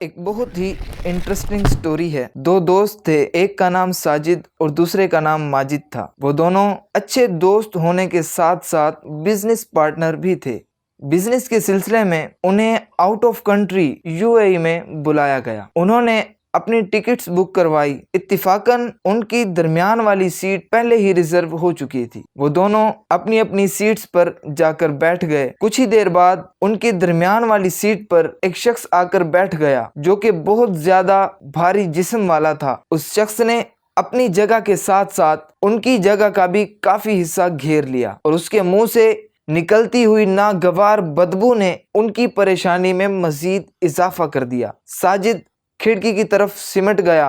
एक बहुत ही interesting story है। दो दोस्त थे, एक का नाम साजिद और दूसरे का नाम माजिद था। वो दोनों अच्छे दोस्त होने के साथ साथ बिजनेस पार्टनर भी थे। बिजनेस के सिलसिले में उन्हें आउट ऑफ कंट्री यूएई में बुलाया गया। उन्होंने अपनी टिकट्स बुक करवाई। इत्तिफाकन उनकी दरमियान वाली सीट पहले ही रिजर्व हो चुकी थी। वो दोनों अपनी अपनी सीट्स पर जाकर बैठ गए। कुछ ही देर बाद उनकी दरमियान वाली सीट पर एक शख्स आकर बैठ गया जो कि बहुत ज्यादा भारी जिस्म वाला था। उस शख्स ने अपनी जगह के साथ साथ उनकी जगह का भी काफी हिस्सा घेर लिया और उसके मुंह से निकलती हुई नागवार बदबू ने उनकी परेशानी में मजीद इजाफा कर दिया। साजिद खिड़की की तरफ सिमट गया।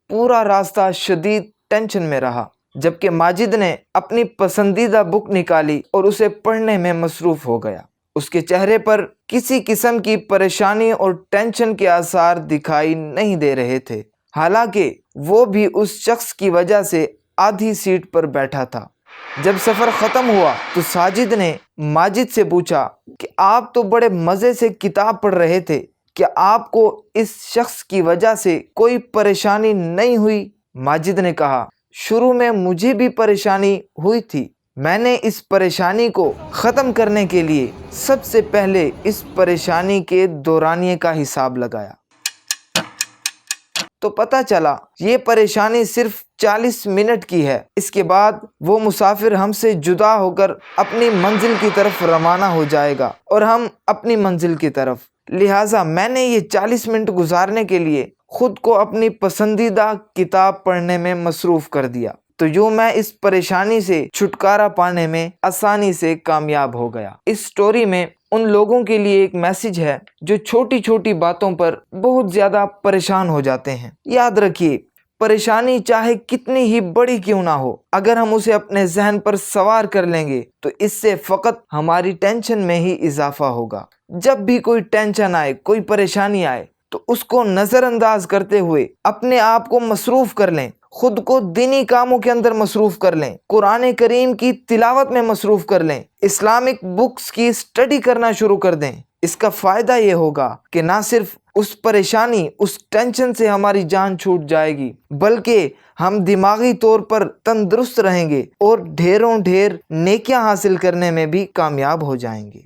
पूरा रास्ता शदीद टेंशन में रहा, जबकि माजिद ने अपनी पसंदीदा बुक निकाली और उसे पढ़ने में मसरूफ हो गया। उसके चेहरे पर किसी किस्म की परेशानी और टेंशन के आसार दिखाई नहीं दे रहे थे, हालांकि वो भी उस शख्स की वजह से आधी सीट पर बैठा था। जब सफ़र ख़त्म हुआ तो साजिद ने माजिद से पूछा कि आप तो बड़े मज़े से किताब पढ़ रहे थे, क्या आपको इस शख्स की वजह से कोई परेशानी नहीं हुई? माजिद ने कहा, शुरू में मुझे भी परेशानी हुई थी। मैंने इस परेशानी को ख़त्म करने के लिए सबसे पहले इस परेशानी के दौरानिए का हिसाब लगाया तो पता चला ये परेशानी सिर्फ 40 मिनट की है। इसके बाद वो मुसाफिर हमसे जुदा होकर अपनी मंजिल की तरफ रवाना हो जाएगा और हम अपनी मंजिल की तरफ। लिहाजा मैंने ये 40 मिनट गुजारने के लिए खुद को अपनी पसंदीदा किताब पढ़ने में मसरूफ कर दिया, तो यूँ मैं इस परेशानी से छुटकारा पाने में आसानी से कामयाब हो गया। इस स्टोरी में उन लोगों के लिए एक मैसेज है जो छोटी छोटी बातों पर बहुत ज़्यादा परेशान हो जाते हैं। याद रखिए, परेशानी चाहे कितनी ही बड़ी क्यों ना हो, अगर हम उसे अपने जहन पर सवार कर लेंगे तो इससे फ़कत हमारी टेंशन में ही इजाफा होगा। जब भी कोई टेंशन आए, कोई परेशानी आए, तो उसको नज़रअंदाज करते हुए अपने आप को मसरूफ़ कर लें, खुद को दीनी कामों के अंदर मसरूफ़ कर लें, कुरान करीम की तिलावत में मसरूफ़ कर लें, इस्लामिक बुक्स की स्टडी करना शुरू कर दें। इसका फ़ायदा ये होगा कि ना सिर्फ उस परेशानी, उस टेंशन से हमारी जान छूट जाएगी, बल्कि हम दिमागी तौर पर तंदुरुस्त रहेंगे और ढेरों ढेर नेकियां हासिल करने में भी कामयाब हो जाएंगे।